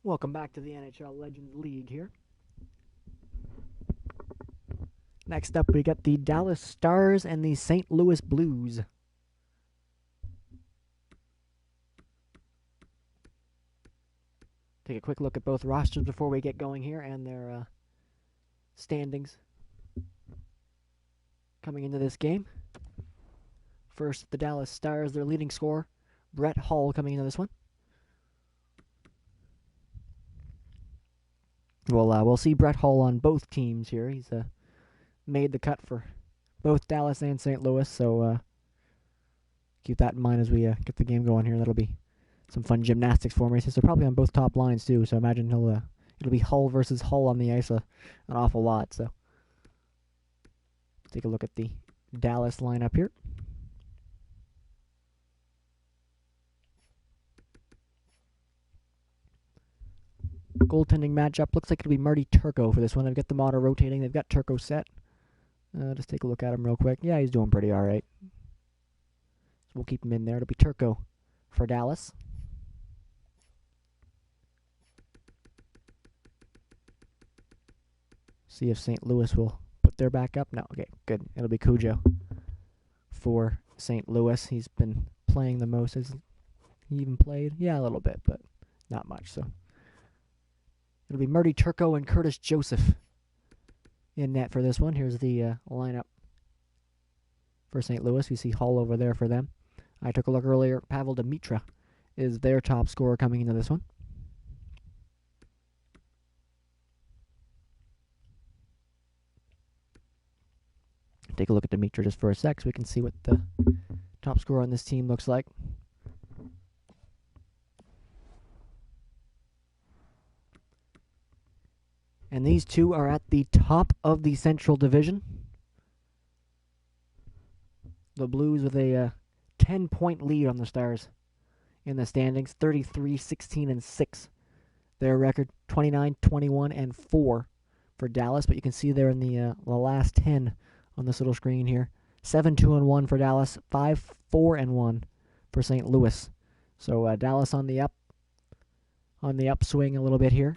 Welcome back to the NHL Legends League here. Next up, we got the Dallas Stars and the St. Louis Blues. Take a quick look at both rosters before we get going here and their standings coming into this game. First, the Dallas Stars, their leading scorer, Brett Hull, coming into this one. We'll see Brett Hull on both teams here. He's made the cut for both Dallas and St. Louis, so keep that in mind as we get the game going here. That'll be some fun gymnastics formations. So probably on both top lines too. So imagine it'll be Hull versus Hull on the ice an awful lot. So take a look at the Dallas lineup here. Goaltending matchup looks like it'll be Marty Turco for this one. They've got them auto rotating. They've got Turco set. Just take a look at him real quick. Yeah, he's doing pretty all right. So we'll keep him in there. It'll be Turco for Dallas. See if St. Louis will put their back up. No, okay, good. It'll be Cujo for St. Louis. He's been playing the most. Has he even played? Yeah, a little bit, but not much. So it'll be Marty Turco and Curtis Joseph in net for this one. Here's the lineup for St. Louis. We see Hull over there for them. I took a look earlier. Pavel Demitra is their top scorer coming into this one. Take a look at Demitra just for a sec so we can see what the top scorer on this team looks like. And these two are at the top of the Central Division. The Blues with a 10-point lead on the Stars in the standings. 33-16-6. Their record 29-21-4 for Dallas. But you can see there in the last 10 on this little screen here. 7-2-1 for Dallas. 5-4-1 for St. Louis. So Dallas on the upswing a little bit here.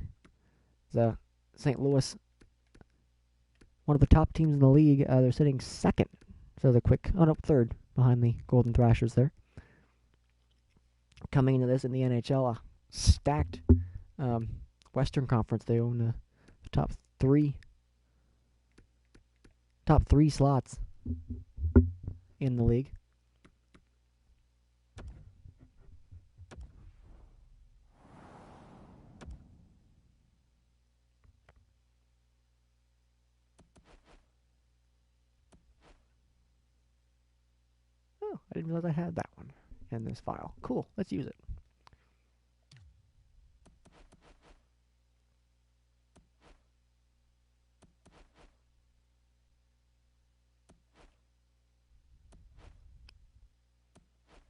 The St. Louis, one of the top teams in the league. They're sitting second. So third behind the Golden Thrashers there. Coming into this in the NHL, a stacked Western Conference. They own the top three slots in the league. I didn't realize I had that one in this file. Cool, let's use it.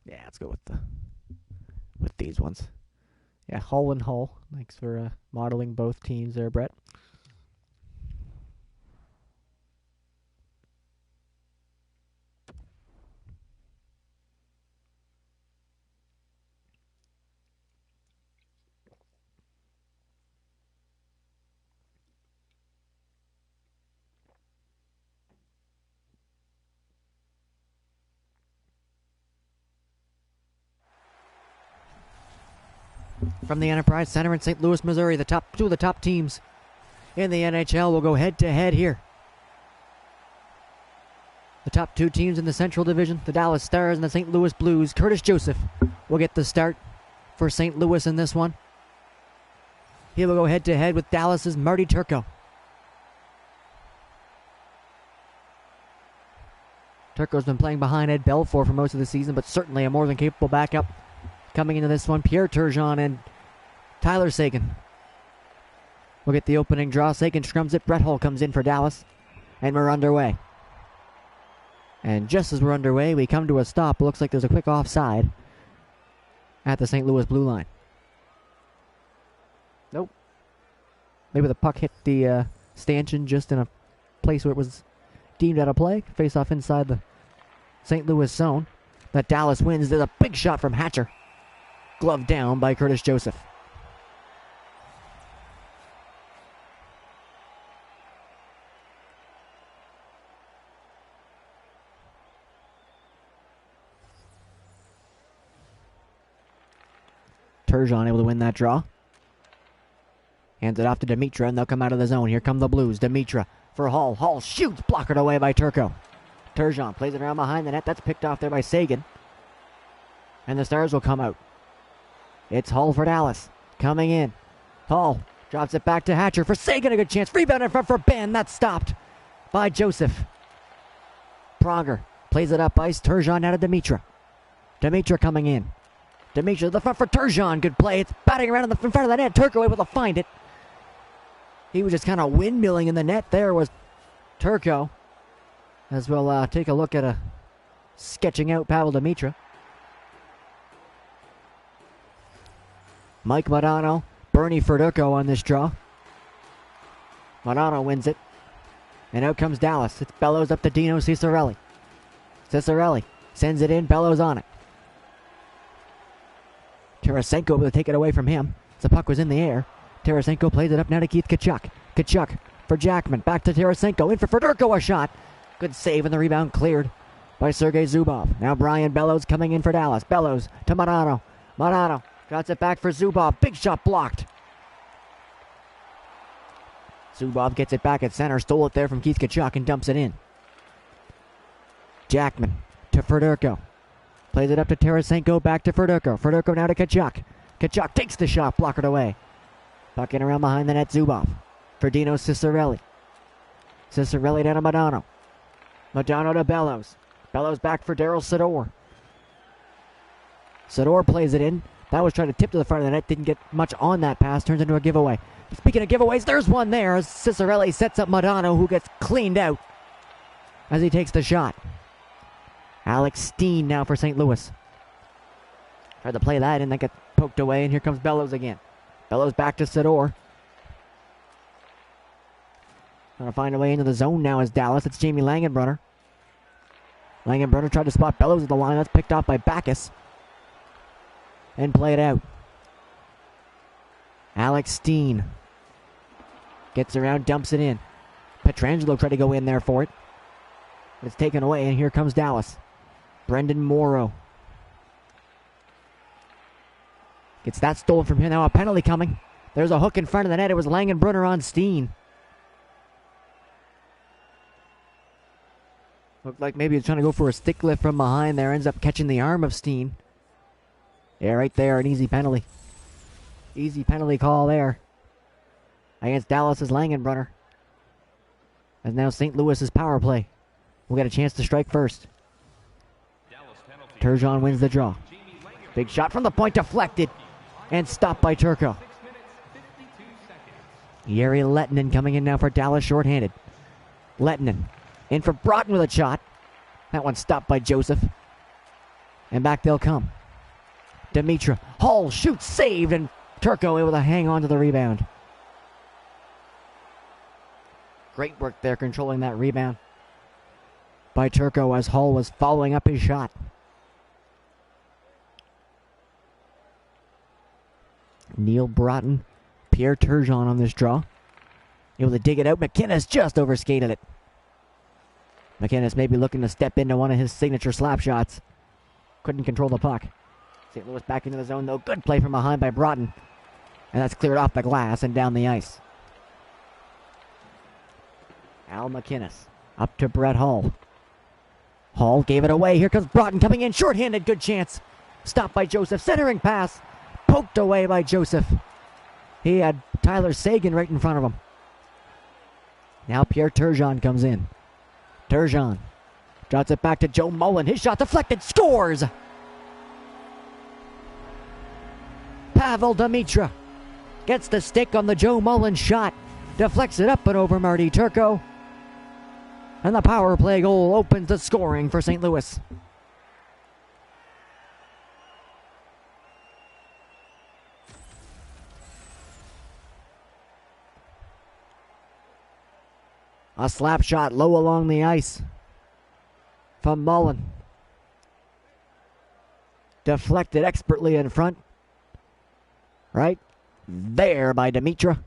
Yeah, let's go with these ones. Yeah, Hull and Hull. Thanks for modeling both teams there, Brett. From the Enterprise Center in St. Louis, Missouri, two of the top teams in the NHL will go head-to-head here. The top two teams in the Central Division, the Dallas Stars and the St. Louis Blues. Curtis Joseph will get the start for St. Louis in this one. He will go head-to-head with Dallas's Marty Turco. Turco's been playing behind Ed Belfour for most of the season, but certainly a more than capable backup coming into this one. Pierre Turgeon and Tyler Seguin will get the opening draw. Seguin scrums it. Brett Hull comes in for Dallas. And we're underway. And just as we're underway, we come to a stop. It looks like there's a quick offside at the St. Louis blue line. Nope. Maybe the puck hit the stanchion just in a place where it was deemed out of play. Face off inside the St. Louis zone. That Dallas wins. There's a big shot from Hatcher. Glove down by Curtis Joseph. Turgeon able to win that draw. Hands it off to Dimitra, and they'll come out of the zone. Here come the Blues. Dimitra for Hall. Hall shoots, blockered away by Turco. Turgeon plays it around behind the net. That's picked off there by Sagan. And the Stars will come out. It's Hall for Dallas. Coming in. Hall drops it back to Hatcher for Sagan. A good chance. Rebound in front for Ben. That's stopped by Joseph. Pronger plays it up ice. Turgeon out of Dimitra. Dimitra coming in. Dimitra to the front for Turgeon. Good play. It's batting around in front of the net. Turco able to find it. He was just kind of windmilling in the net. There was Turco. As we'll take a look at a sketching out Pavel Dimitra. Mike Modano, Bernie Fedorko on this draw. Modano wins it. And out comes Dallas. It's Bellows up to Dino Ciccarelli. Ciccarelli sends it in. Bellows on it. Tarasenko able to take it away from him. The puck was in the air. Tarasenko plays it up now to Keith Tkachuk. Tkachuk for Jackman. Back to Tarasenko. In for Fedorko. A shot. Good save, and the rebound cleared by Sergei Zubov. Now Brian Bellows coming in for Dallas. Bellows to Modano. Modano drops it back for Zubov. Big shot blocked. Zubov gets it back at center. Stole it there from Keith Tkachuk and dumps it in. Jackman to Fedorko. Plays it up to Tarasenko. Back to Fedorko. Fedorko now to Tkachuk. Tkachuk takes the shot. Blocked away. Puck in around behind the net. Zubov for Dino Ciccarelli. Ciccarelli down to Modano. Modano to Bellows. Bellows back for Daryl Sador. Sador plays it in. That was trying to tip to the front of the net. Didn't get much on that pass. Turns into a giveaway. Speaking of giveaways, there's one there as Ciccarelli sets up Modano, who gets cleaned out as he takes the shot. Alex Steen now for St. Louis. Tried to play that in, that got poked away, and here comes Bellows again. Bellows back to Sador. Trying to find a way into the zone now is Dallas. It's Jamie Langenbrunner. Langenbrunner tried to spot Bellows at the line. That's picked off by Backus. And play it out. Alex Steen gets around, dumps it in. Pietrangelo tried to go in there for it. It's taken away, and here comes Dallas. Brendan Morrow gets that stolen from him. Now a penalty coming. There's a hook in front of the net. It was Langenbrunner on Steen. Looked like maybe he's trying to go for a stick lift from behind there. Ends up catching the arm of Steen. Yeah, right there, an easy penalty. Easy penalty call there against Dallas's Langenbrunner. And now St. Louis's power play will get a chance to strike first. Turgeon wins the draw. Big shot from the point, deflected and stopped by Turco. Jere Lehtinen coming in now for Dallas, shorthanded. Lehtinen in for Broughton with a shot. That one stopped by Joseph. And back they'll come. Dimitra. Hall shoots, saved, and Turco able to hang on to the rebound. Great work there controlling that rebound by Turco as Hall was following up his shot. Neil Broughton, Pierre Turgeon on this draw. Able to dig it out. McInnes just overskated it. McInnes maybe looking to step into one of his signature slap shots. Couldn't control the puck. St. Louis back into the zone though. Good play from behind by Broughton. And that's cleared off the glass and down the ice. Al McInnes up to Brett Hall. Hall gave it away. Here comes Broughton coming in. Shorthanded. Good chance. Stopped by Joseph. Centering pass. Poked away by Joseph. He had Tyler Sagan right in front of him. Now Pierre Turgeon comes in. Turgeon drops it back to Joe Mullen. His shot deflected. Scores! Pavel Dimitra gets the stick on the Joe Mullen shot. Deflects it up and over Marty Turco. And the power play goal opens the scoring for St. Louis. A slap shot low along the ice from Mullen. Deflected expertly in front. Right there by Dimitra.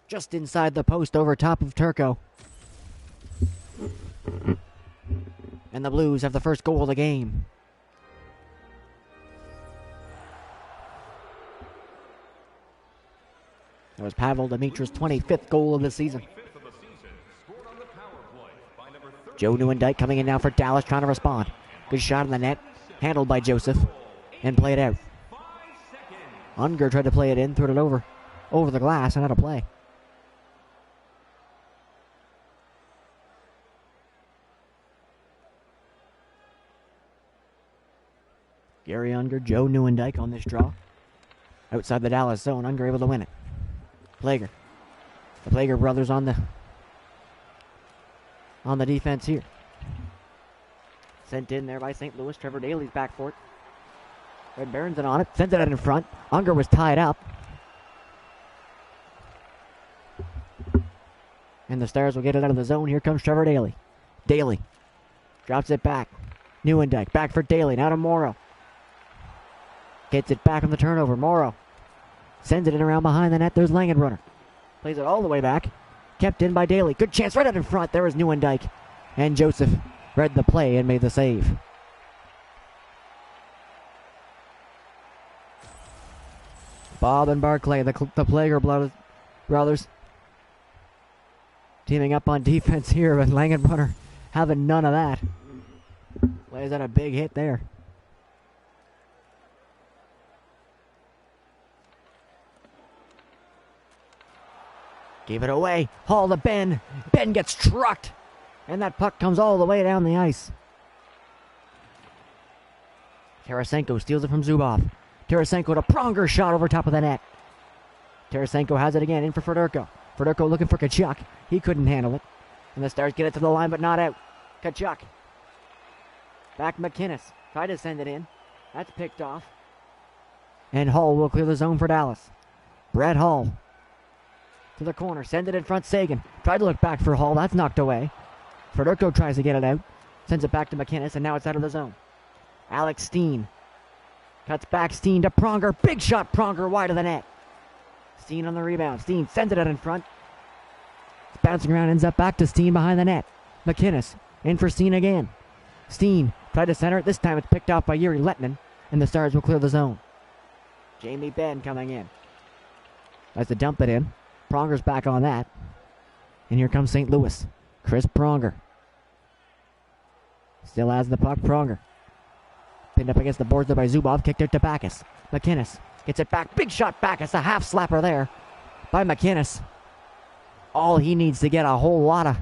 Just inside the post over top of Turco. And the Blues have the first goal of the game. That was Pavel Dimitra's 25th goal of the season. Joe Nieuwendyk coming in now for Dallas, trying to respond. Good shot in the net, handled by Joseph, and played out. Unger tried to play it in, threw it over the glass, and out of play. Gary Unger, Joe Nieuwendyk on this draw. Outside the Dallas zone, Unger able to win it. Plager. The Plager brothers on the defense here. Sent in there by St. Louis. Trevor Daley's back for it. Red Berenson on it. Sends it out in front. Unger was tied up. And the Stars will get it out of the zone. Here comes Trevor Daley. Daley drops it back. Nieuwendyk back for Daley. Now to Morrow. Gets it back on the turnover. Morrow sends it in around behind the net. There's Langenbrunner. Plays it all the way back. Kept in by Daley. Good chance right out in front. There is Nieuwendyk. And Joseph read the play and made the save. Bob and Barclay, the Plager brothers, teaming up on defense here, but Langenbrunner having none of that. Lays out a big hit there. Gave it away. Hall to Ben. Ben gets trucked. And that puck comes all the way down the ice. Tarasenko steals it from Zubov. Tarasenko to Pronger, shot over top of the net. Tarasenko has it again, in for Fedorko. Fedorko looking for Tkachuk. He couldn't handle it. And the Stars get it to the line, but not out. Tkachuk. Back McInnes. Tried to send it in. That's picked off. And Hall will clear the zone for Dallas. Brett Hall to the corner. Send it in front. Sagan. Tried to look back for Hall. That's knocked away. Fedorko tries to get it out. Sends it back to McInnes, and now it's out of the zone. Alex Steen. Cuts back. Steen to Pronger. Big shot. Pronger wide of the net. Steen on the rebound. Steen sends it out in front. It's bouncing around. Ends up back to Steen behind the net. McInnes in for Steen again. Steen tried to center it. This time it's picked off by Yuri Lettinen, and the Stars will clear the zone. Jamie Benn coming in. Tries to dump it in. Pronger's back on that. And here comes St. Louis. Chris Pronger. Still has the puck. Pronger. Pinned up against the boards there by Zubov. Kicked out to Backus. McInnes gets it back. Big shot Backus. A half slapper there by McInnes. All he needs to get a whole lot of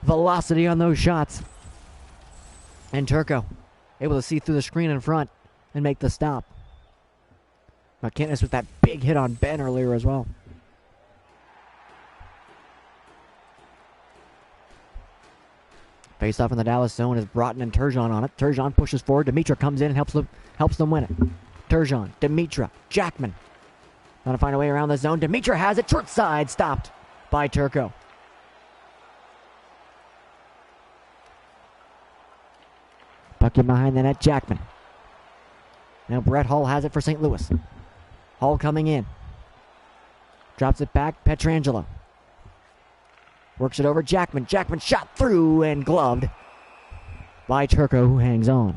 velocity on those shots. And Turco able to see through the screen in front and make the stop. McInnes with that big hit on Ben earlier as well. Face off in the Dallas zone is Broughton and Turgeon on it. Turgeon pushes forward. Dimitra comes in and helps them win it. Turgeon, Dimitra, Jackman. Trying to find a way around the zone. Dimitra has it. Short side. Stopped by Turco. Puck in behind the net. Jackman. Now Brett Hall has it for St. Louis. Hall coming in. Drops it back. Pietrangelo. Works it over Jackman. Jackman shot through and gloved by Turco, who hangs on.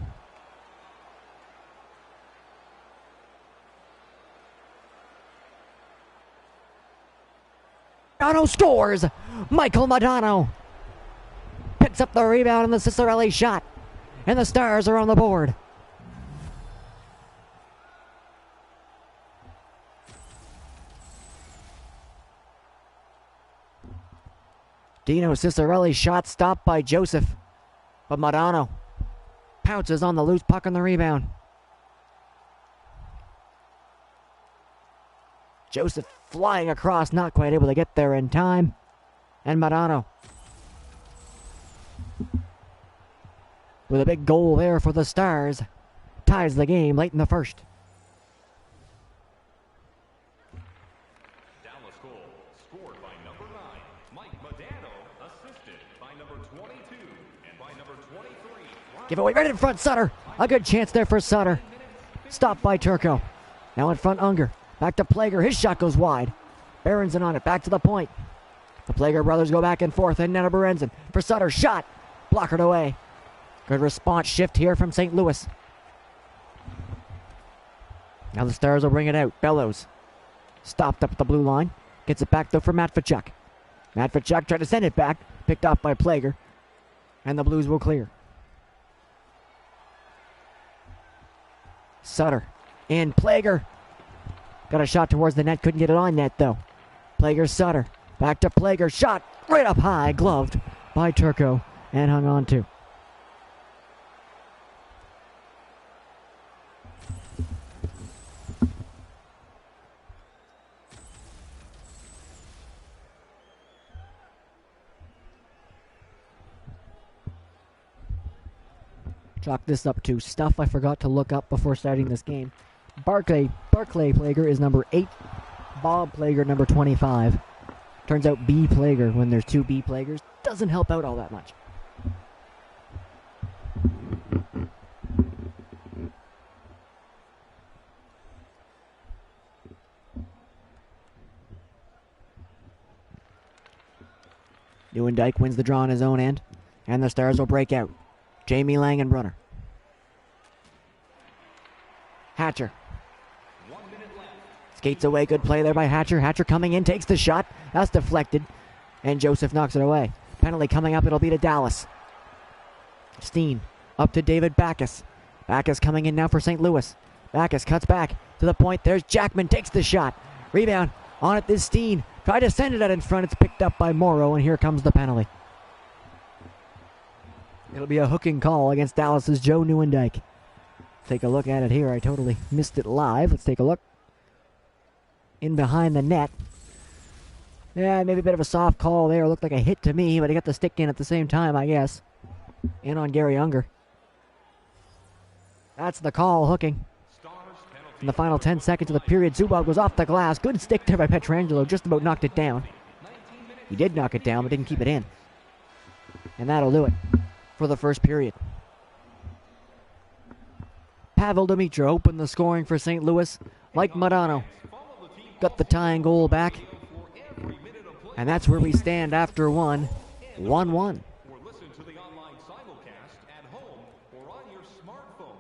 Modano scores! Michael Modano picks up the rebound on the Cicerelli shot. And the Stars are on the board. Dino Cicerelli's shot stopped by Joseph. But Modano pounces on the loose puck on the rebound. Joseph flying across, not quite able to get there in time. And Modano with a big goal there for the Stars. Ties the game late in the first. Dallas goal scored by number 9, Mike Modano, assisted by number 22 and by number 23. Give away right in front, Sutter. A good chance there for Sutter. Stopped by Turco. Now in front, Unger. Back to Plager. His shot goes wide. Berenson on it. Back to the point. The Plager brothers go back and forth. And now to Berenson for Sutter. Shot. Blockered away. Good response shift here from St. Louis. Now the Stars will bring it out. Bellows stopped up at the blue line. Gets it back though for Matvechuk. Matvechuk tried to send it back. Picked off by Plager. And the Blues will clear. Sutter. In. Plager. Got a shot towards the net. Couldn't get it on net though. Plager, Sutter. Back to Plager. Shot right up high. Gloved by Turco. And hung on to. Chalk this up to stuff I forgot to look up before starting this game. Barclay Plager is number 8. Bob Plager number 25. Turns out B Plager when there's 2 B Plagers doesn't help out all that much. Neuendijk wins the draw on his own end, and the Stars will break out. Jamie Langenbrunner. Hatcher. Skates away. Good play there by Hatcher. Hatcher coming in. Takes the shot. That's deflected. And Joseph knocks it away. Penalty coming up. It'll be to Dallas. Steen. Up to David Backus. Backus coming in now for St. Louis. Backus cuts back to the point. There's Jackman. Takes the shot. Rebound. On it is Steen. Tried to send it out in front. It's picked up by Morrow. And here comes the penalty. It'll be a hooking call against Dallas's Joe Neuendijk. Take a look at it here. I totally missed it live. Let's take a look. In behind the net. Yeah, maybe a bit of a soft call there. Looked like a hit to me, but he got the stick in at the same time, I guess. In on Gary Unger. That's the call, hooking. In the final 10 seconds of the period, Zubov goes off the glass. Good stick there by Pietrangelo. Just about knocked it down. He did knock it down, but didn't keep it in. And that'll do it for the first period. Pavel Demitra opened the scoring for St. Louis. Mike Modano got the tying goal back. And that's where we stand after 1-1. Or listen to the online simulcast at home or on your smartphone.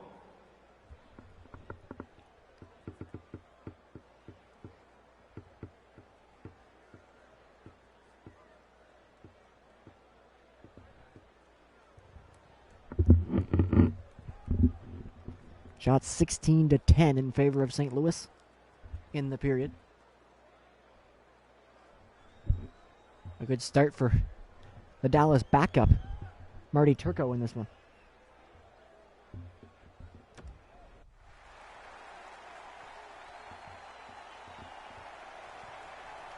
Shots 16-10 in favor of St. Louis in the period. A good start for the Dallas backup, Marty Turco, in this one.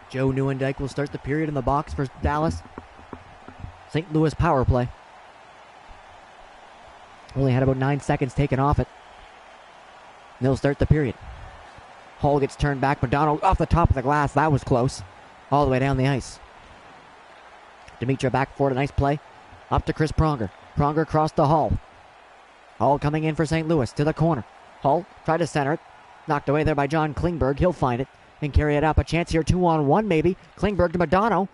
Joe Neuendijk will start the period in the box for Dallas. St. Louis power play. Only had about 9 seconds taken off it. And they'll start the period. Hall gets turned back. Modano off the top of the glass. That was close. All the way down the ice. Demitra back for it. A nice play. Up to Chris Pronger. Pronger crossed to Hall. Hall coming in for St. Louis to the corner. Hall tried to center it. Knocked away there by John Klingberg. He'll find it and carry it up. A chance here, 2-on-1 maybe. Klingberg to Modano.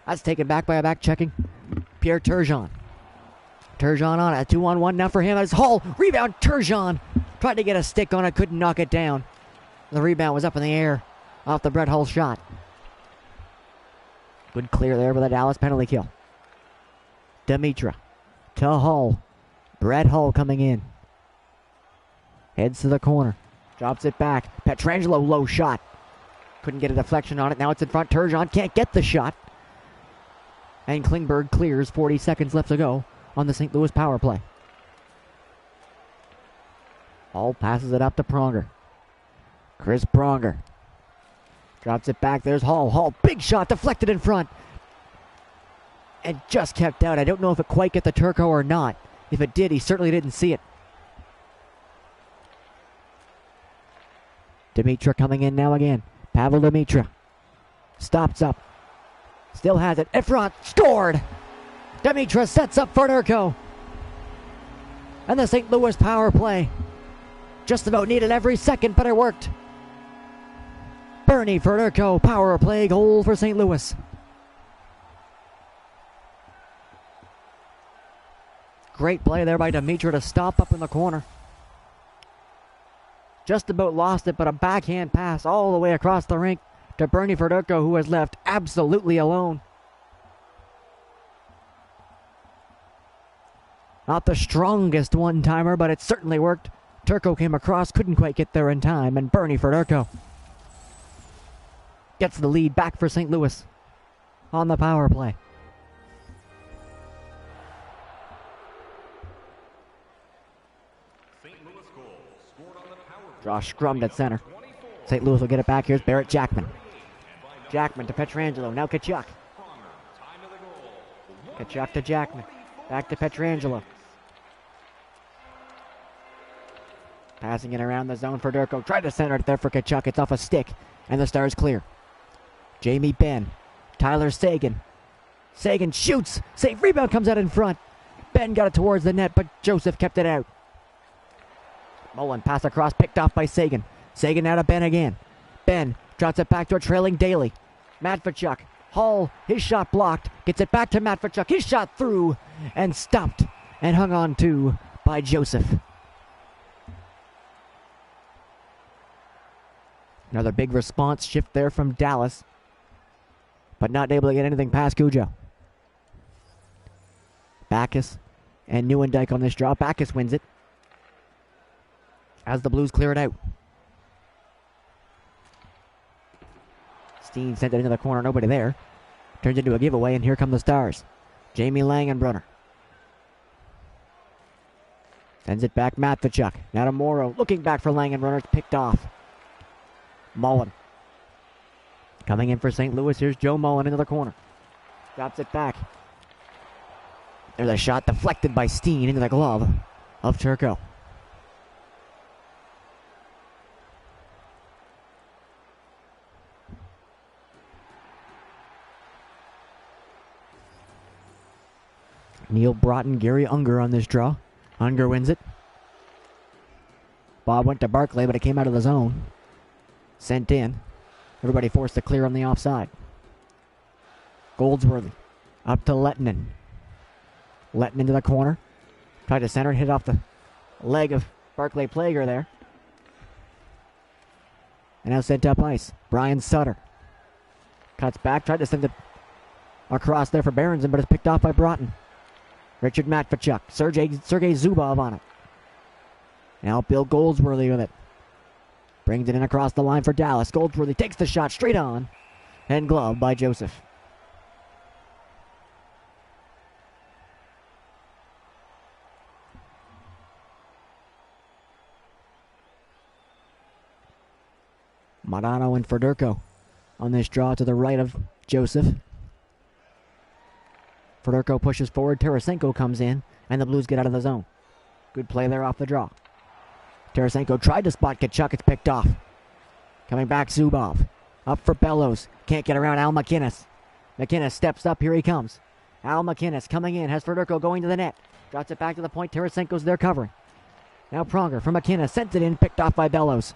That's taken back by a back-checking Pierre Turgeon. Turgeon on it. 2-on-1 now for him as Hall. Rebound. Turgeon tried to get a stick on it. Couldn't knock it down. The rebound was up in the air off the Brett Hull shot. Good clear there with a Dallas penalty kill. Demitra to Hull. Brett Hull coming in. Heads to the corner. Drops it back. Pietrangelo low shot. Couldn't get a deflection on it. Now it's in front. Turgeon can't get the shot. And Klingberg clears. 40 seconds left to go on the St. Louis power play. Hull passes it up to Pronger. Chris Pronger. Drops it back. There's Hall. Hall, big shot, deflected in front. And just kept out. I don't know if it quite got the Turco or not. If it did, he certainly didn't see it. Demitra coming in now again. Pavel Demitra. Stops up. Still has it. In front. Scored! Demitra sets up for Turco. And the St. Louis power play just about needed every second, but it worked. Bernie Furterco, power play goal for St. Louis. Great play there by Demitra to stop up in the corner. Just about lost it, but a backhand pass all the way across the rink to Bernie Fedorko, who was left absolutely alone. Not the strongest one-timer, but it certainly worked. Turco came across, couldn't quite get there in time, and Bernie Fedorko gets the lead back for St. Louis on the power play. Draw scrummed at center. St. Louis will get it back. Here's Barrett Jackman. Jackman to Pietrangelo. Now Tkachuk. Tkachuk to Jackman. Back to Pietrangelo. Passing it around the zone for Durko. Tried to center it there for Tkachuk. It's off a stick, and the Stars clear. Jamie Benn. Tyler Seguin. Seguin shoots. Safe rebound comes out in front. Benn got it towards the net, but Joseph kept it out. Mullen pass across, picked off by Seguin. Seguin out of Benn again. Benn drops it back to a trailing Daly. Matvichuk. Hall, his shot blocked. Gets it back to Matvichuk. His shot through and stopped and hung on to by Joseph. Another big response shift there from Dallas, but not able to get anything past Cujo. Backus and Neuendijk on this draw. Backus wins it as the Blues clear it out. Steen sent it into the corner, nobody there. Turns into a giveaway, and here come the Stars. Jamie Langenbrunner sends it back, Matvichuk. Now to Morrow, looking back for Langenbrunner, it's picked off. Mullen coming in for St. Louis. Here's Joe Mullen into the corner. Drops it back. There's a shot deflected by Steen into the glove of Turco. Neil Broughton, Gary Unger on this draw. Unger wins it. Bob went to Barclay, but it came out of the zone. Sent in. Everybody forced to clear on the offside. Goldsworthy up to Lettinen. Lettinen into the corner. Tried to center, hit off the leg of Barclay Plager there. And now sent up ice. Brian Sutter cuts back, tried to send it across there for Berenson, but it's picked off by Broughton. Richard Matvichuk. Sergei Zubov on it. Now Bill Goldsworthy with it. Brings it in across the line for Dallas. Goldsworthy takes the shot straight on. And gloved by Joseph. Modano and Fedorko on this draw to the right of Joseph. Fedorko pushes forward. Tarasenko comes in, and the Blues get out of the zone. Good play there off the draw. Tarasenko tried to spot Tkachuk. It's picked off. Coming back, Zubov. Up for Bellows. Can't get around Al McInnes. McInnes steps up. Here he comes. Al McInnes coming in. Has Fedorko going to the net. Drops it back to the point. Tarasenko's there covering. Now Pronger from McInnes. Sends it in. Picked off by Bellows.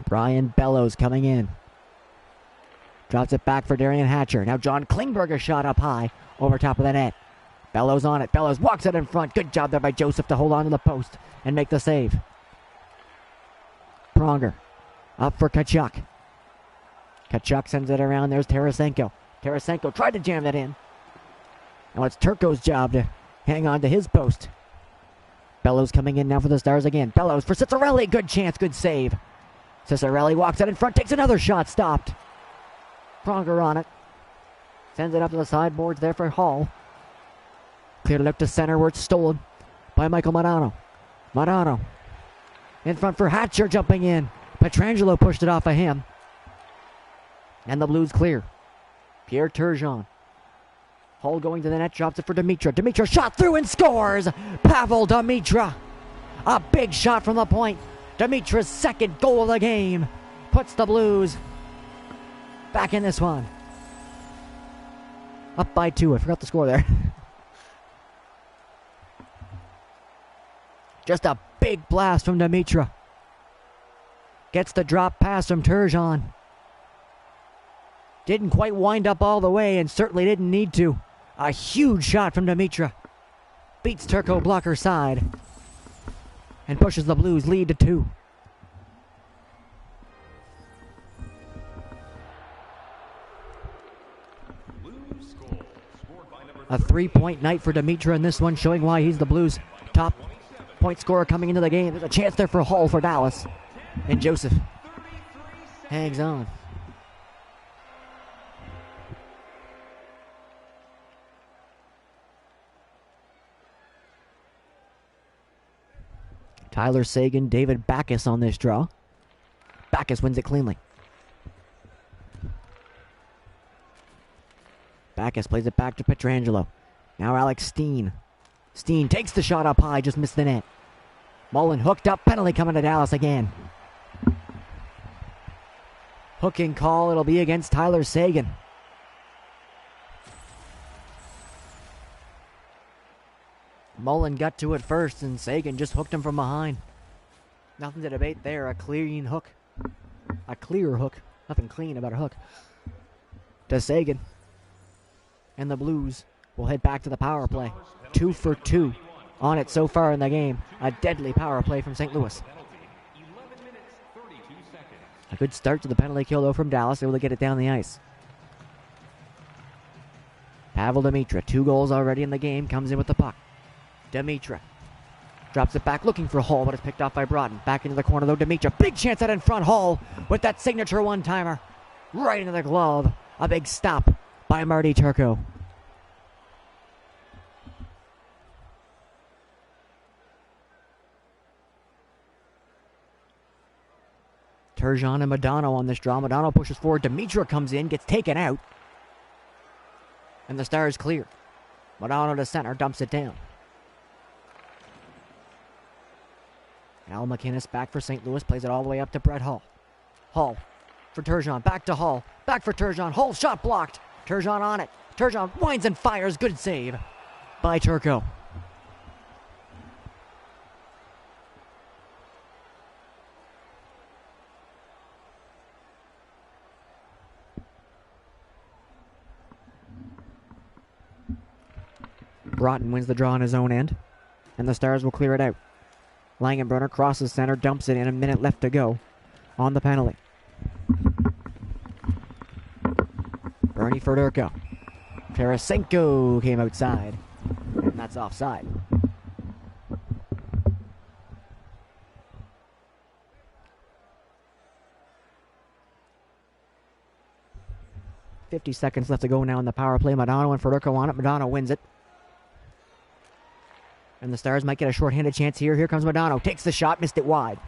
Brian Bellows coming in. Drops it back for Darian Hatcher. Now John Klingberg, a shot up high over top of the net. Bellows on it. Bellows walks it in front. Good job there by Joseph to hold on to the post and make the save. Pronger up for Tkachuk. Tkachuk sends it around. There's Tarasenko. Tarasenko tried to jam that in. Now it's Turco's job to hang on to his post. Bellows coming in now for the Stars again. Bellows for Ciccarelli. Good chance. Good save. Ciccarelli walks it in front. Takes another shot. Stopped. Pronger on it. Sends it up to the sideboards there for Hall. Cleared it up to center where it's stolen by Michael Modano. Modano in front for Hatcher jumping in. Pietrangelo pushed it off of him. And the Blues clear. Pierre Turgeon. Hall going to the net, drops it for Dimitra. Dimitra shot through and scores! Pavel Dimitra. A big shot from the point. Dimitra's second goal of the game. Puts the Blues back in this one. Up by 2. I forgot the score there. Just a big blast from Dimitra. Gets the drop pass from Turgeon. Didn't quite wind up all the way and certainly didn't need to. A huge shot from Dimitra. Beats Turco blocker side. And pushes the Blues lead to 2. A 3-point night for Dimitra in this one, showing why he's the Blues' top point scorer coming into the game. There's a chance there for Hall for Dallas. And Joseph hangs on. Tyler Seguin, David Backus on this draw. Backus wins it cleanly. Backus plays it back to Pietrangelo. Now Alex Steen. Steen takes the shot up high, just missed the net. Mullen hooked up, penalty coming to Dallas again. Hooking call, it'll be against Tyler Seguin. Mullen got to it first, and Seguin just hooked him from behind. Nothing to debate there, a clean hook. A clear hook. Nothing clean about a hook. To Seguin. And the Blues will head back to the power play. 2 for 2 on it so far in the game. A deadly power play from St. Louis. A good start to the penalty kill, though, from Dallas, able to get it down the ice. Pavel Dimitra, 2 goals already in the game, comes in with the puck. Dimitra drops it back, looking for Hall, but it's picked off by Broughton. Back into the corner, though, Dimitra. Big chance out in front. Hall with that signature one-timer. Right into the glove. A big stop by Marty Turco. Turgeon and Modano on this draw. Modano pushes forward. Dimitra comes in, gets taken out. And the Stars clear. Modano to center, dumps it down. Al McInnes back for St. Louis, plays it all the way up to Brett Hull. Hull for Turgeon, back to Hull. Back for Turgeon. Hull shot blocked. Turgeon on it. Turgeon winds and fires. Good save by Turco. Broughton wins the draw on his own end, and the Stars will clear it out. Langenbrunner crosses center, dumps it in, a minute left to go on the penalty. Bernie Fedorko. Tarasenko came outside, and that's offside. .50 seconds left to go now in the power play. Modano and Fedorko on it. Modano wins it. And the Stars might get a shorthanded chance here. Here comes Modano. Takes the shot. Missed it wide.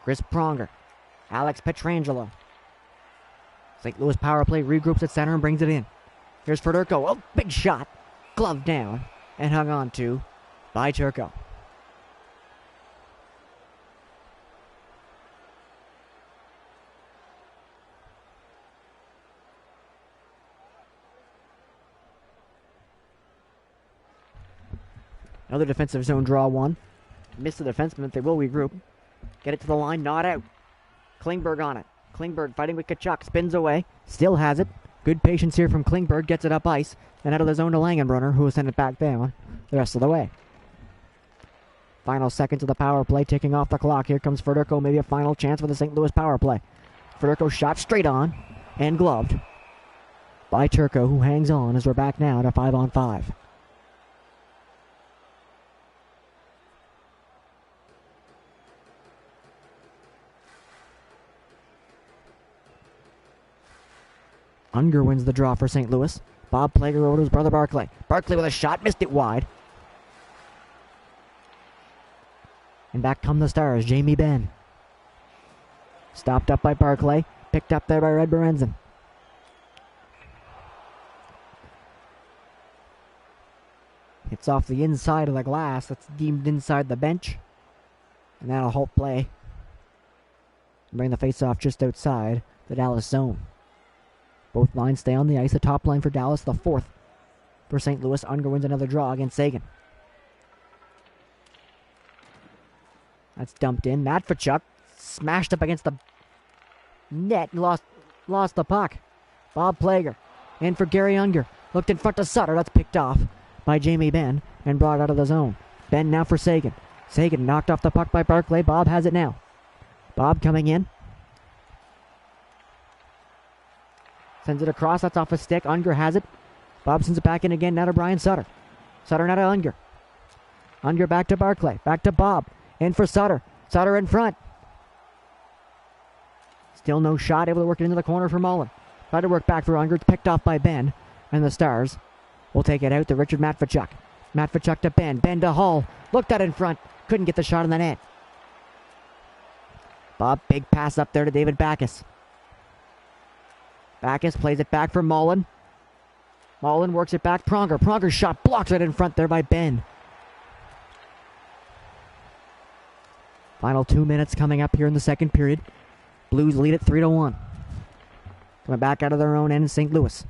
Chris Pronger. Alex Pietrangelo. St. Louis power play regroups at center and brings it in. Here's Fedorko. Oh, big shot. Glove down. And hung on to by Turco. Another defensive zone draw one. Missed the defenseman. They will regroup. Get it to the line. Not out. Klingberg on it. Klingberg fighting with Tkachuk. Spins away. Still has it. Good patience here from Klingberg. Gets it up ice. And out of the zone to Langenbrunner, who will send it back down the rest of the way. Final seconds of the power play. Ticking off the clock. Here comes Fedorko. Maybe a final chance for the St. Louis power play. Fedorko shot straight on. And gloved by Turco, who hangs on as we're back now to 5-on-5. Unger wins the draw for St. Louis. Bob Plager over to his brother Barclay. Barclay with a shot, missed it wide. And back come the Stars. Jamie Benn. Stopped up by Barclay. Picked up there by Red Berenson. Hits off the inside of the glass. That's deemed inside the bench. And that'll halt play. Bring the face-off just outside the Dallas zone. Both lines stay on the ice. The top line for Dallas, the fourth for St. Louis. Unger wins another draw against Seguin. That's dumped in. Matvichuk smashed up against the net and lost the puck. Bob Plager in for Gary Unger. Looked in front to Sutter. That's picked off by Jamie Benn and brought out of the zone. Benn now for Seguin. Seguin knocked off the puck by Barclay. Bob has it now. Bob coming in. Sends it across. That's off a stick. Unger has it. Bob sends it back in again, now to Brian Sutter. Sutter now to Unger. Unger back to Barclay. Back to Bob. In for Sutter. Sutter in front. Still no shot. Able to work it into the corner for Mullen. Tried to work back for Unger. It's picked off by Ben. And the Stars will take it out to Richard Matvachuk. Matvachuk to Ben. Ben to Hall. Looked at in front. Couldn't get the shot on the net. Bob, big pass up there to David Backus. Backus plays it back for Mullen. Mullen works it back. Pronger. Pronger's shot blocked right in front there by Ben. Final 2 minutes coming up here in the second period. Blues lead it 3-1. Coming back out of their own end in St. Louis.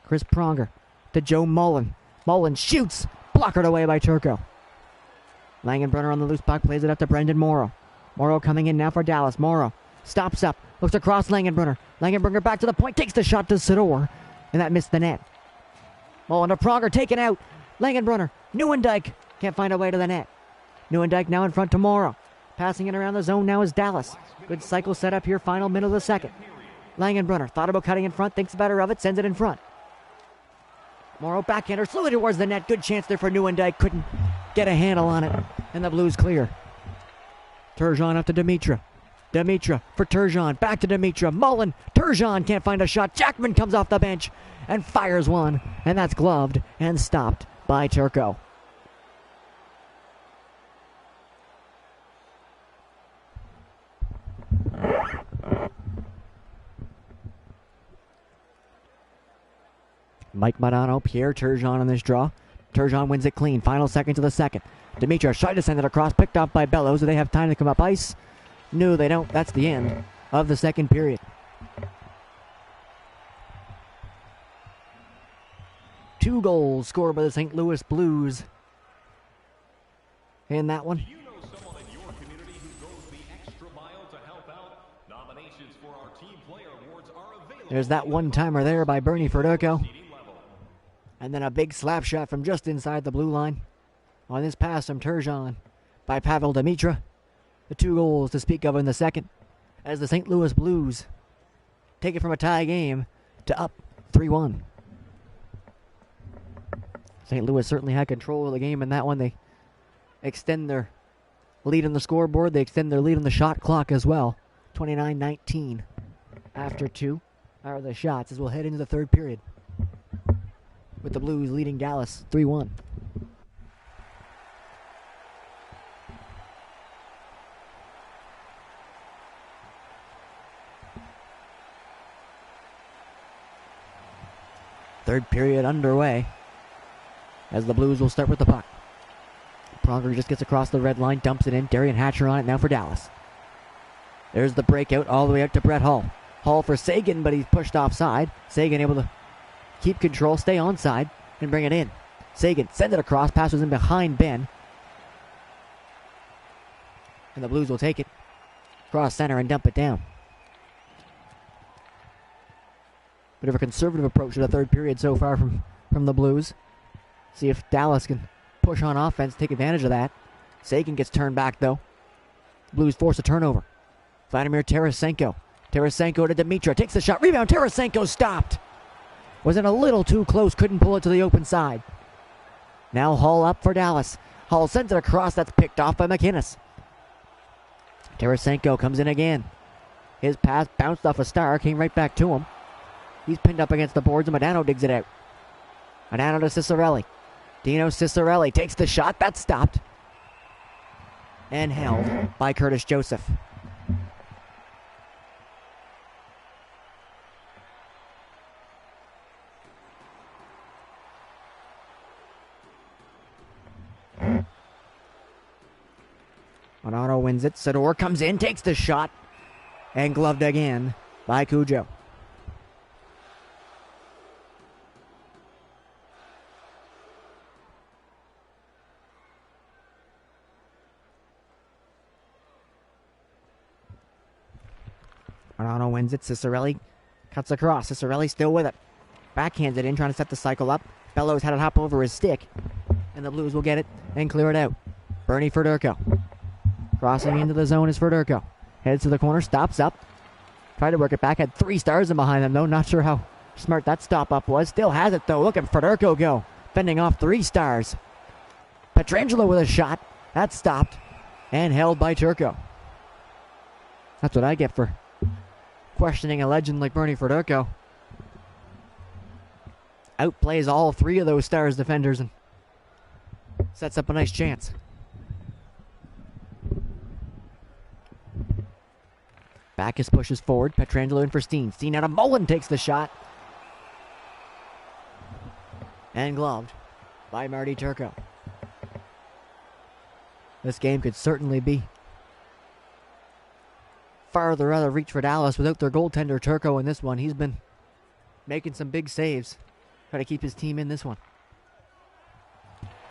Chris Pronger to Joe Mullen. Mullen shoots. Blockered away by Turco. Langenbrunner on the loose puck. Plays it up to Brendan Morrow. Morrow coming in now for Dallas. Morrow stops up. Looks across Langenbrunner. Langenbrunner back to the point. Takes the shot to Sador. And that missed the net. Mullen to Pronger. Taken out. Langenbrunner. Neuendijk can't find a way to the net. Neuendijk now in front to Morrow. Passing it around the zone now is Dallas. Good cycle set up here. Final minute of the second. Langenbrunner thought about cutting in front. Thinks better of it. Sends it in front. Morrow backhander slowly towards the net. Good chance there for Neuendijk. Couldn't get a handle on it. And the Blues clear. Turgeon up to Dimitra. Dimitra for Turgeon. Back to Dimitra. Mullen. Turgeon can't find a shot. Jackman comes off the bench and fires one. And that's gloved and stopped by Turco. Mike Modano, Pierre Turgeon on this draw. Turgeon wins it clean. Final seconds of the second. Dimitra tried to send it across. Picked off by Bellows. Do they have time to come up ice? No, they don't. That's the end of the second period. Two goals scored by the St. Louis Blues in that one. Do you know someone in your community who goes the extra mile to help out? Nominations for our Team Player Awards are available. There's that one-timer there by Bernie Ferduco. And then a big slap shot from just inside the blue line. On this pass from Turgeon by Pavel Dimitra. The 2 goals to speak of in the second, as the St. Louis Blues take it from a tie game to up 3-1. St. Louis certainly had control of the game in that one. They extend their lead on the scoreboard. They extend their lead on the shot clock as well. 29-19 after 2 are the shots as we'll head into the third period, with the Blues leading Dallas 3-1. Third period underway as the Blues will start with the puck. Pronger just gets across the red line, dumps it in. Darian Hatcher on it now for Dallas. There's the breakout all the way out to Brett Hull. Hull for Sagan, but he's pushed offside. Sagan able to keep control, stay onside, and bring it in. Sagan sends it across, passes in behind Ben. And the Blues will take it cross center and dump it down. Bit of a conservative approach to the third period so far from the Blues. See if Dallas can push on offense, take advantage of that. Sagan gets turned back though. Blues force a turnover. Vladimir Tarasenko. Tarasenko to Dimitra. Takes the shot. Rebound. Tarasenko stopped. Was it a little too close? Couldn't pull it to the open side. Now Hull up for Dallas. Hull sends it across. That's picked off by McInnes. Tarasenko comes in again. His pass bounced off a star. Came right back to him. He's pinned up against the boards and Modano digs it out. Modano to Ciccarelli. Dino Ciccarelli takes the shot. That's stopped. And held by Curtis Joseph. Modano wins it. Sador comes in, takes the shot, and gloved again by Cujo. Modano wins it. Ciccarelli cuts across. Ciccarelli still with it. Backhands it in, trying to set the cycle up. Bellows had it hop over his stick. And the Blues will get it and clear it out. Bernie Ferduco. Crossing into the zone is Ferduco. Heads to the corner, stops up. Tried to work it back. Had 3 stars in behind them, though. Not sure how smart that stop up was. Still has it though. Look at Fedorko go. Fending off 3 Stars. Pietrangelo with a shot. That's stopped. And held by Turco. That's what I get for questioning a legend like Bernie Fedorko. Outplays all 3 of those Stars defenders and sets up a nice chance. Backus pushes forward. Pietrangelo in for Steen. Steen out of Mullen takes the shot. And gloved by Marty Turco. This game could certainly be farther out of reach for Dallas without their goaltender Turco in this one. He's been making some big saves. Try to keep his team in this one.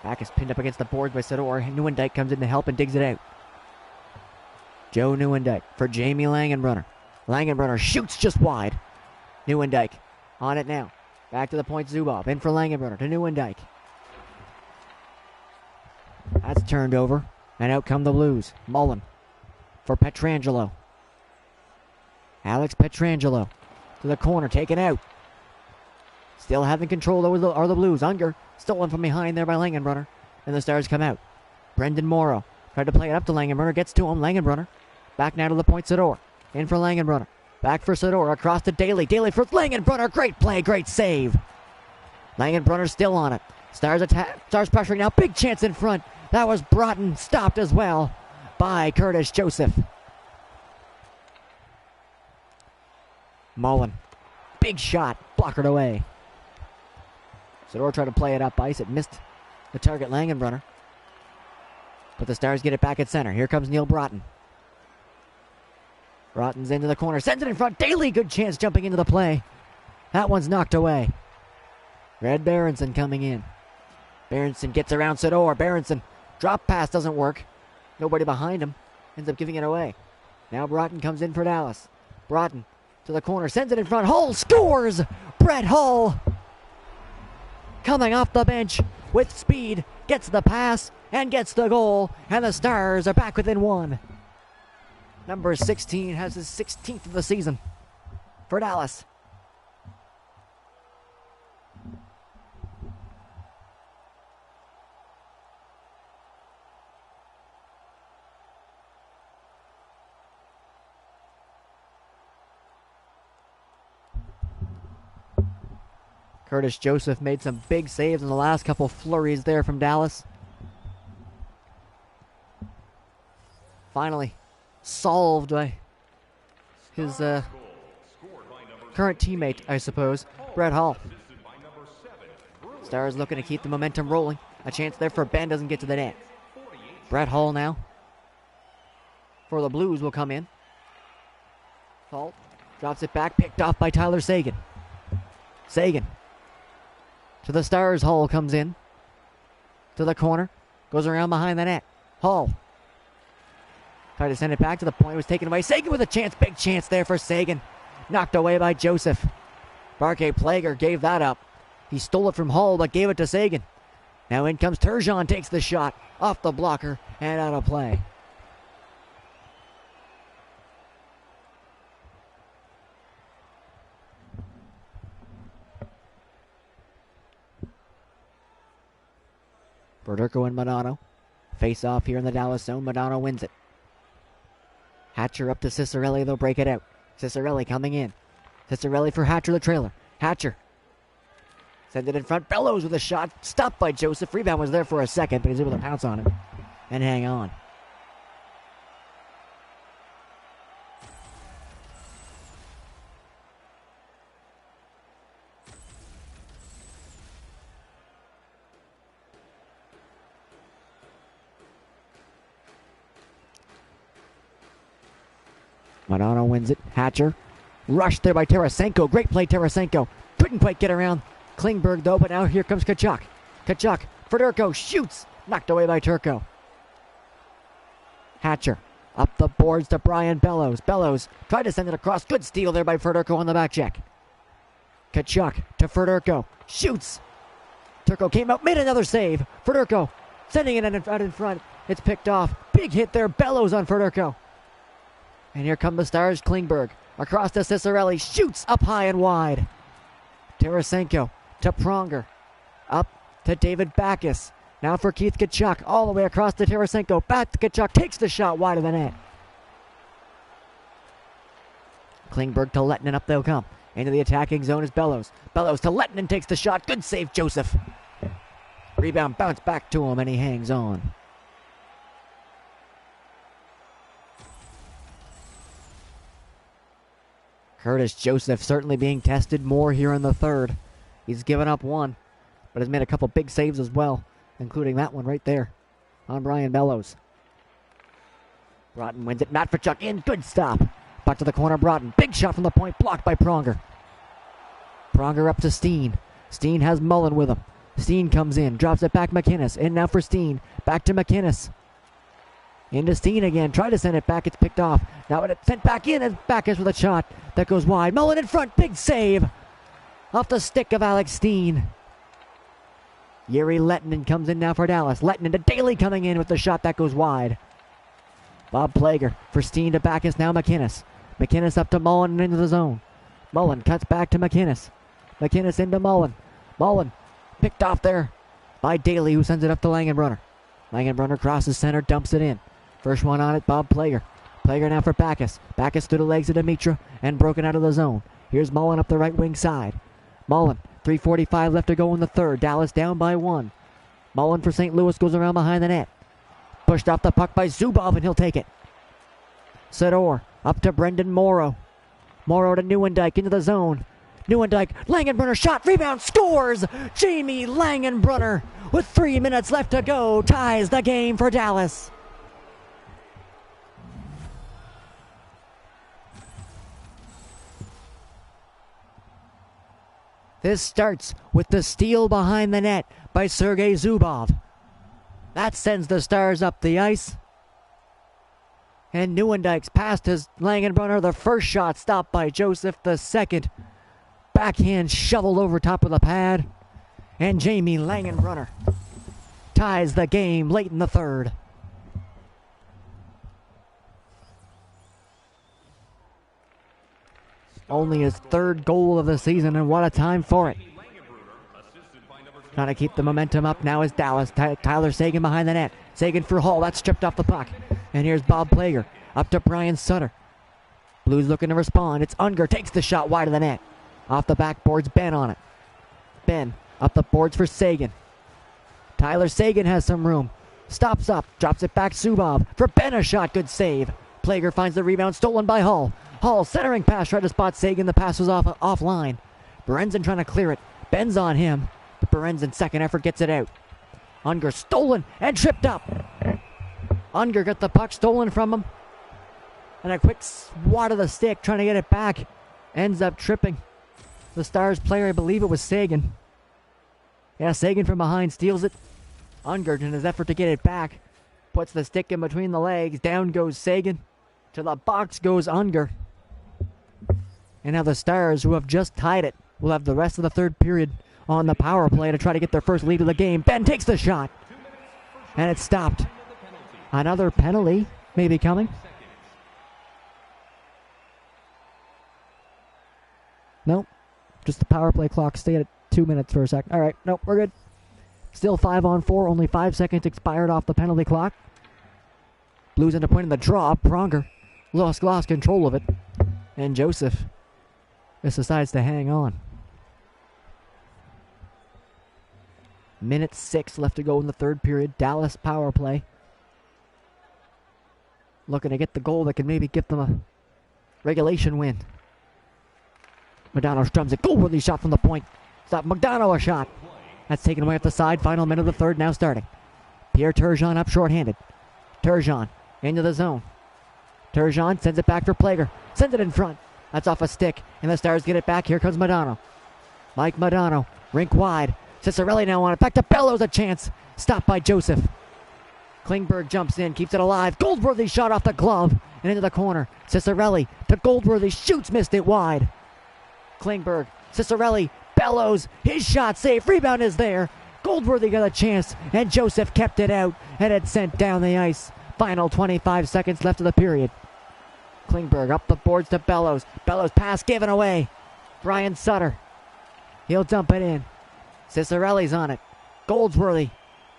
Backus pinned up against the boards by Sador. Nieuwendyk comes in to help and digs it out. Joe Nieuwendyk for Jamie Langenbrunner. Langenbrunner shoots just wide. Nieuwendyk on it now. Back to the point, Zubov. In for Langenbrunner to Nieuwendyk. That's turned over. And out come the Blues. Mullen for Pietrangelo. Alex Pietrangelo to the corner, taken out. Still having control are the Blues. Unger stolen from behind there by Langenbrunner. And the Stars come out. Brendan Morrow tried to play it up to Langenbrunner. Gets to him. Langenbrunner. Back now to the point, Sador. In for Langenbrunner. Back for Sador. Across to Daly. Daly for Langenbrunner. Great play. Great save. Langenbrunner still on it. Stars attack. Stars pressuring now. Big chance in front. That was Broughton. Stopped as well by Curtis Joseph. Mullen. Big shot. Blockered away. Sador tried to play it up ice. It missed the target, Langenbrunner. But the Stars get it back at center. Here comes Neil Broughton. Broughton's into the corner. Sends it in front. Daly, good chance jumping into the play. That one's knocked away. Red Berenson coming in. Berenson gets around Sador. Berenson. Drop pass doesn't work. Nobody behind him. Ends up giving it away. Now Broughton comes in for Dallas. Broughton to the corner. Sends it in front. Hull scores! Brett Hull coming off the bench with speed. Gets the pass and gets the goal. And the Stars are back within 1. Number 16 has his 16th of the season for Dallas. Curtis Joseph made some big saves in the last couple flurries there from Dallas. Finally solved by his current teammate, I suppose, Brett Hull. Stars looking to keep the momentum rolling. A chance there for Ben, doesn't get to the net. Brett Hull now for the Blues will come in. Hull drops it back, picked off by Tyler Seguin. Seguin to the Stars. Hull comes in to the corner, goes around behind the net. Hull tried to send it back to the point. It was taken away. Seguin with a chance. Big chance there for Seguin. Knocked away by Joseph. Barkay Plager gave that up. He stole it from Hull, but gave it to Seguin. Now in comes Turgeon. Takes the shot off the blocker and out of play. Fedorko and Modano face off here in the Dallas zone. Modano wins it. Hatcher up to Cicerelli. They'll break it out. Cicerelli coming in. Cicerelli for Hatcher, the trailer. Hatcher sends it in front. Bellows with a shot. Stopped by Joseph. Rebound was there for a second, but he's able to pounce on him and hang on. Modano wins it. Hatcher. Rushed there by Tarasenko. Great play, Tarasenko. Couldn't quite get around Klingberg, though, but now here comes Tkachuk. Tkachuk. Fedorko shoots. Knocked away by Turco. Hatcher. Up the boards to Brian Bellows. Bellows tried to send it across. Good steal there by Fedorko on the back check. Tkachuk to Fedorko. Shoots. Turco came out, made another save. Fedorko sending it out in front. It's picked off. Big hit there. Bellows on Fedorko. And here come the Stars. Klingberg across to Cicerelli. Shoots up high and wide. Tarasenko to Pronger. Up to David Backes. Now for Keith Tkachuk. All the way across to Tarasenko. Back to Tkachuk. Takes the shot wide of the net. Klingberg to Lettinen. Up they'll come. Into the attacking zone is Bellows. Bellows to Lettinen. Takes the shot. Good save, Joseph. Rebound bounce back to him and he hangs on. Curtis Joseph certainly being tested more here in the third. He's given up one, but has made a couple big saves as well, including that one right there on Brian Bellows. Broughton wins it. Matvichuk in. Good stop. Back to the corner. Broughton. Big shot from the point. Blocked by Pronger. Pronger up to Steen. Steen has Mullen with him. Steen comes in. Drops it back. McInnes. In now for Steen. Back to McInnes. Into Steen again. Try to send it back. It's picked off. Now it's sent back in. And Backes with a shot that goes wide. Mullen in front. Big save. Off the stick of Alex Steen. Yuri Lettinen comes in now for Dallas. Lettinen to Daly coming in with the shot that goes wide. Bob Plager for Steen to Backes. Now McInnes. McInnes up to Mullen and into the zone. Mullen cuts back to McInnes. McInnes into Mullen. Mullen picked off there by Daly, who sends it up to Langenbrunner. Langenbrunner crosses center, dumps it in. First one on it, Bob Plager. Plager now for Backes. Backes through the legs of Dimitra and broken out of the zone. Here's Mullen up the right wing side. Mullen, 3:45 left to go in the third. Dallas down by one. Mullen for St. Louis goes around behind the net. Pushed off the puck by Zubov and he'll take it. Sador up to Brendan Morrow. Morrow to Neuendijk into the zone. Neuendijk, Langenbrunner shot, rebound, scores! Jamie Langenbrunner with 3 minutes left to go ties the game for Dallas. This starts with the steal behind the net by Sergei Zubov. That sends the Stars up the ice. And Neuendijk's pass to Langenbrunner. The first shot stopped by Joseph. The second backhand shoveled over top of the pad. And Jamie Langenbrunner ties the game late in the third. Only his third goal of the season, and what a time for it. Trying to keep the momentum up now is Dallas. Tyler Seguin behind the net. Seguin for Hall. That's stripped off the puck. And here's Bob Plager. Up to Brian Sutter. Blues looking to respond. It's Unger. Takes the shot wide of the net. Off the backboards. Ben on it. Ben up the boards for Seguin. Tyler Seguin has some room. Stops up. Drops it back. Zubov. For Ben a shot. Good save. Plager finds the rebound. Stolen by Hall. Hall centering pass. Tried to spot Seguin. The pass was offline. Berenzin trying to clear it. Ben's on him. But Berenzin second effort gets it out. Unger stolen and tripped up. Unger got the puck stolen from him. And a quick swat of the stick trying to get it back. Ends up tripping the Stars player. I believe it was Seguin. Yeah, Seguin from behind steals it. Unger in his effort to get it back puts the stick in between the legs. Down goes Seguin. To the box goes Unger. And now the Stars, who have just tied it, will have the rest of the third period on the power play to try to get their first lead of the game. Ben takes the shot. And it's stopped. Another penalty may be coming. Nope. Just the power play clock stayed at 2 minutes for a second. All right. Nope, we're good. Still 5-on-4. Only 5 seconds expired off the penalty clock. Blues end up winning the draw. Pronger lost control of it. And Joseph just decides to hang on. Minute 6 left to go in the third period. Dallas power play. Looking to get the goal that can maybe give them a regulation win. Modano strums it. Goal-worthy shot from the point. Stop Modano a shot. That's taken away off the side. Final minute of the third now starting. Pierre Turgeon up shorthanded. Turgeon into the zone. Turgeon sends it back for Plager. Sends it in front. That's off a stick. And the Stars get it back. Here comes Modano. Mike Modano. Rink wide. Cicerelli now on it. Back to Bellows. A chance. Stopped by Joseph. Klingberg jumps in. Keeps it alive. Goldworthy shot off the glove. And into the corner. Cicerelli to Goldworthy. Shoots. Missed it wide. Klingberg. Cicerelli. Bellows. His shot safe. Rebound is there. Goldworthy got a chance. And Joseph kept it out. And it's sent down the ice. Final 25 seconds left of the period. Klingberg up the boards to Bellows. Bellows pass given away. Brian Sutter. He'll dump it in. Cicerelli's on it. Goldsworthy.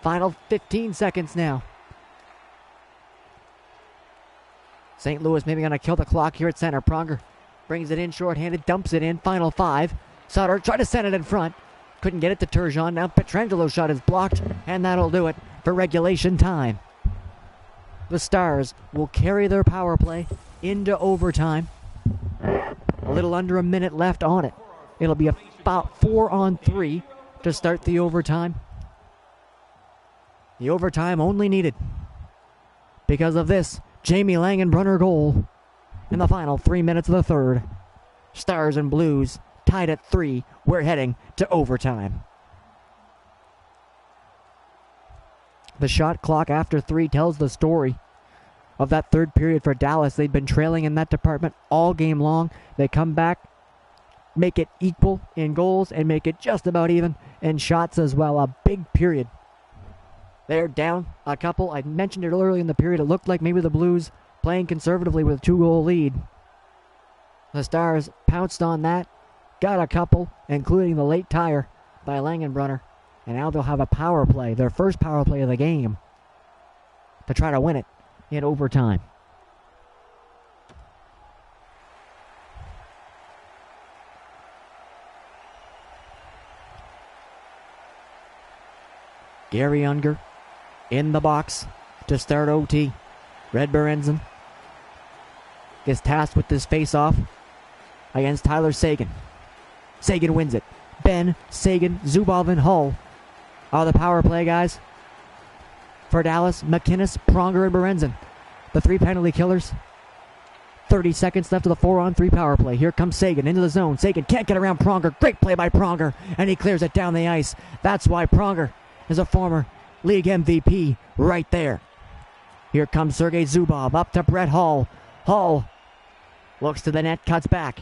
Final 15 seconds now. St. Louis maybe going to kill the clock here at center. Pronger brings it in shorthanded, dumps it in. Final 5. Sutter tried to send it in front. Couldn't get it to Turgeon. Now Pietrangelo's shot is blocked, and that'll do it for regulation time. The Stars will carry their power play into overtime. A little under a minute left on it. It'll be about 4-on-3 to start the overtime. The overtime only needed because of this Jamie Langenbrunner goal in the final 3 minutes of the third. Stars and Blues tied at 3. We're heading to overtime. The shot clock after 3 tells the story of that third period for Dallas. They've been trailing in that department all game long. They come back, make it equal in goals, and make it just about even in shots as well. A big period. They're down a couple. I mentioned it early in the period. It looked like maybe the Blues playing conservatively with a 2-goal lead. The Stars pounced on that, got a couple, including the late tire by Langenbrunner. And now they'll have a power play, their first power play of the game, to try to win it in overtime. Gary Unger in the box to start OT. Red Berenson is tasked with this face-off against Tyler Seguin. Seguin wins it. Ben, Seguin, Zubov, and Hull are the power play guys. For Dallas, McInnes, Pronger, and Berenson, the 3 penalty killers. 30 seconds left of the 4-on-3 power play. Here comes Seguin into the zone. Seguin can't get around Pronger. Great play by Pronger, and he clears it down the ice. That's why Pronger is a former league MVP right there. Here comes Sergei Zubov up to Brett Hull. Hull looks to the net, cuts back.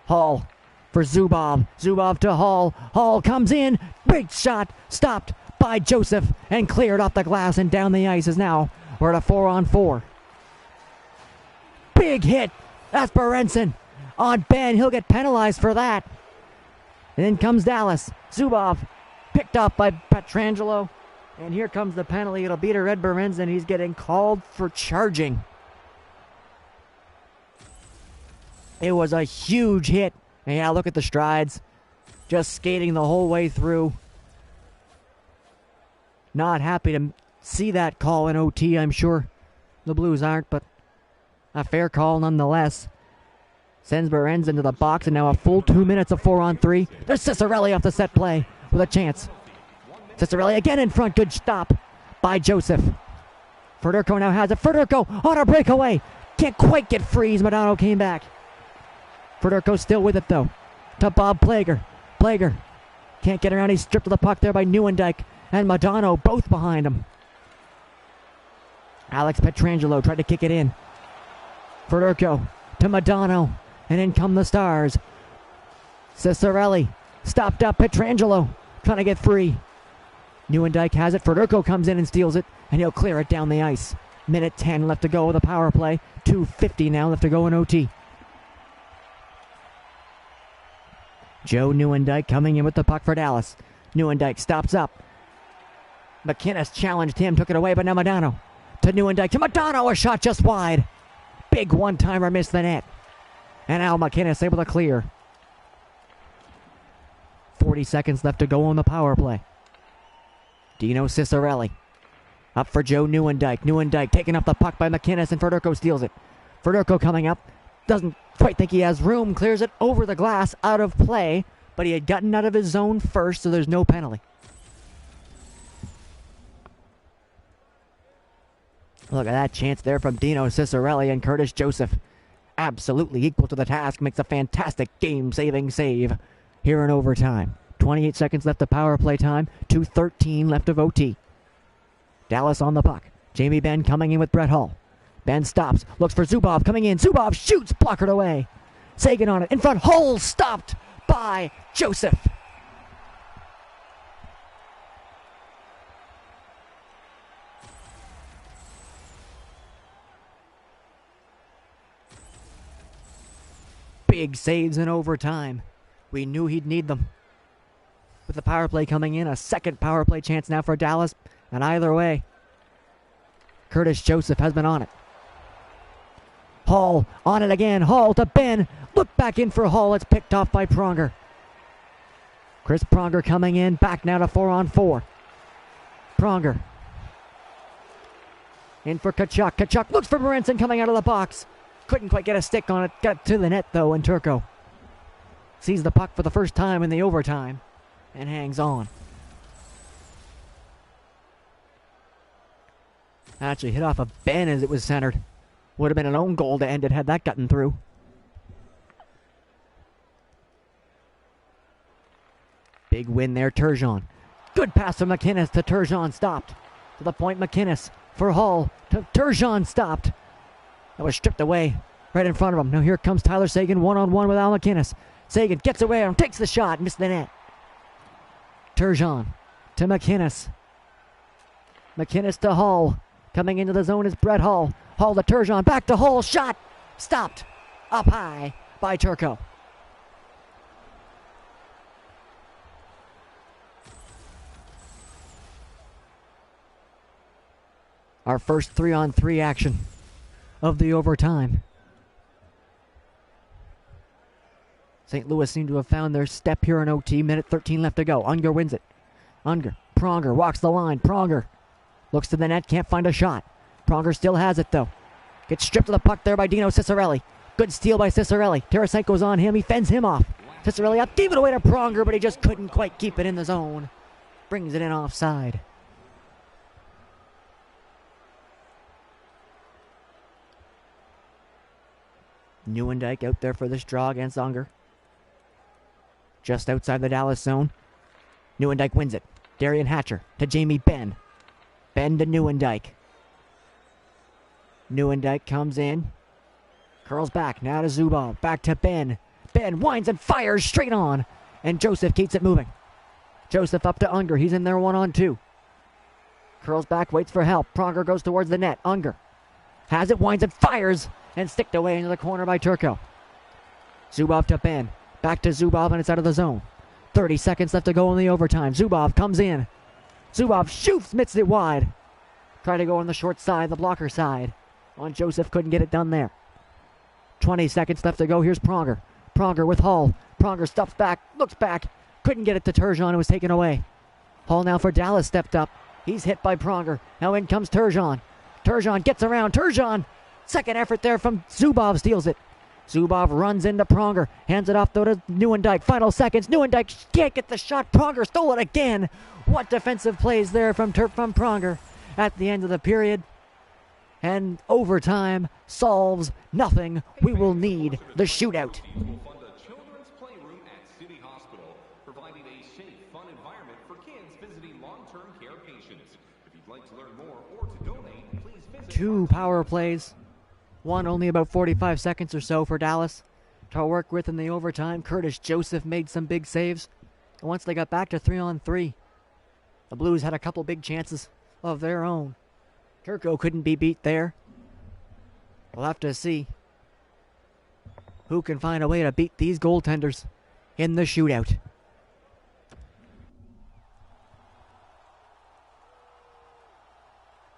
Hull for Zubov. Zubov to Hull. Hull comes in. Big shot. Stopped by Joseph and cleared off the glass and down the ice. Is now we're at a 4-on-4. Big hit. That's Berenson on Ben. He'll get penalized for that. And then comes Dallas. Zubov picked up by Pietrangelo. And here comes the penalty. It'll be to Red Berenson. He's getting called for charging. It was a huge hit. And yeah, look at the strides. Just skating the whole way through. Not happy to see that call in OT, I'm sure. The Blues aren't, but a fair call nonetheless. Sends Berenson into the box, and now a full 2 minutes of 4-on-3. There's Cicerelli off the set play with a chance. Cicerelli again in front. Good stop by Joseph. Fedorko now has it. Fedorko on a breakaway. Can't quite get free. Madano came back. Fedorko still with it, though. To Bob Plager. Plager can't get around. He's stripped of the puck there by Nieuwendyk and Madano, both behind him. Alex Pietrangelo tried to kick it in. Fedorko to Madano. And in come the Stars. Cicerelli stopped up. Pietrangelo trying to get free. Nieuwendyk has it. Fedorko comes in and steals it, and he'll clear it down the ice. Minute 10 left to go with a power play. 2:50 now left to go in OT. Joe Nieuwendyk coming in with the puck for Dallas. Nieuwendyk stops up. McInnes challenged him, took it away, but now Madano. To Nieuwendyk, to Madano, a shot just wide. Big one-timer missed the net. And now McInnes able to clear. 40 seconds left to go on the power play. Dino Cicerelli up for Joe Nieuwendyk. Nieuwendyk taking up the puck by McInnes, and Fedorko steals it. Fedorko coming up. Doesn't quite think he has room. Clears it over the glass, out of play. But he had gotten out of his zone first, so there's no penalty. Look at that chance there from Dino Cicerelli, and Curtis Joseph, absolutely equal to the task, makes a fantastic game-saving save here in overtime. 28 seconds left of power play time. 2:13 left of OT. Dallas on the puck. Jamie Benn coming in with Brett Hull. Ben stops, looks for Zubov coming in. Zubov shoots, blockered away. Seguin on it. In front, Hull stopped by Joseph. Big saves in overtime. We knew he'd need them. with the power play coming in. A second power play chance now for Dallas. And either way, Curtis Joseph has been on it. Hall on it again. Hall to Ben. Look back in for Hall. It's picked off by Pronger. Chris Pronger coming in. Back now to 4-on-4. Pronger. In for Kachuk. Kachuk looks for Morenson coming out of the box. Couldn't quite get a stick on it. Got it to the net though, and Turco sees the puck for the first time in the overtime and hangs on. Actually hit off of Ben as it was centered. Would have been an own goal to end it had that gotten through. Big win there, Turgeon. Good pass from McInnes to Turgeon, stopped. To the point, McInnes for Hall to Turgeon, stopped. That was stripped away right in front of him. Now here comes Tyler Seguin, one-on-one with Al McInnes. Seguin gets away and takes the shot, missed the net. Turgeon to McInnes. McInnes to Hall. Coming into the zone is Brett Hall. Hall to Turgeon, back to Hall, shot! Stopped up high by Turco. Our first 3-on-3 action of the overtime. St. Louis seem to have found their step here in OT. Minute 13 left to go. Unger wins it. Unger. Pronger walks the line. Pronger looks to the net. Can't find a shot. Pronger still has it, though. Gets stripped of the puck there by Dino Cicarelli. Good steal by Cicarelli. Tarasenko's on him. He fends him off. Cicarelli up. Gave it away to Pronger, but he just couldn't quite keep it in the zone. Brings it in offside. Neuendijk out there for this draw against Unger. Just outside the Dallas zone. Neuendijk wins it. Darian Hatcher to Jamie Benn. Benn to Neuendijk. Neuendijk comes in. Curls back. Now to Zubov. Back to Ben. Ben winds and fires straight on. And Joseph keeps it moving. Joseph up to Unger. He's in there 1-on-2. Curls back. Waits for help. Pronger goes towards the net. Unger has it. Winds and fires. And sticked away into the corner by Turco. Zubov to Ben. Back to Zubov and it's out of the zone. 30 seconds left to go in the overtime. Zubov comes in. Zubov shoots, missed it wide. Tried to go on the short side, the blocker side. On Joseph, couldn't get it done there. 20 seconds left to go. Here's Pronger. Pronger with Hall. Pronger stuffs back, looks back. Couldn't get it to Turgeon. It was taken away. Hall now for Dallas stepped up. He's hit by Pronger. Now in comes Turgeon. Turgeon gets around. Turgeon. Second effort there from Zubov, steals it. Zubov runs into Pronger. Hands it off though to Neuendijk. Final seconds. Neuendijk can't get the shot. Pronger stole it again. What defensive plays there from Pronger at the end of the period. And overtime solves nothing. We will need the shootout. Will fund a children's playroom at City Hospital, providing a safe, fun environment for kids visiting long-term care patients. If you'd like to learn more or to donate, please visit 2 power plays. One only about 45 seconds or so for Dallas to work with in the overtime. Curtis Joseph made some big saves. And once they got back to 3-on-3, the Blues had a couple big chances of their own. Turco couldn't be beat there. We'll have to see who can find a way to beat these goaltenders in the shootout.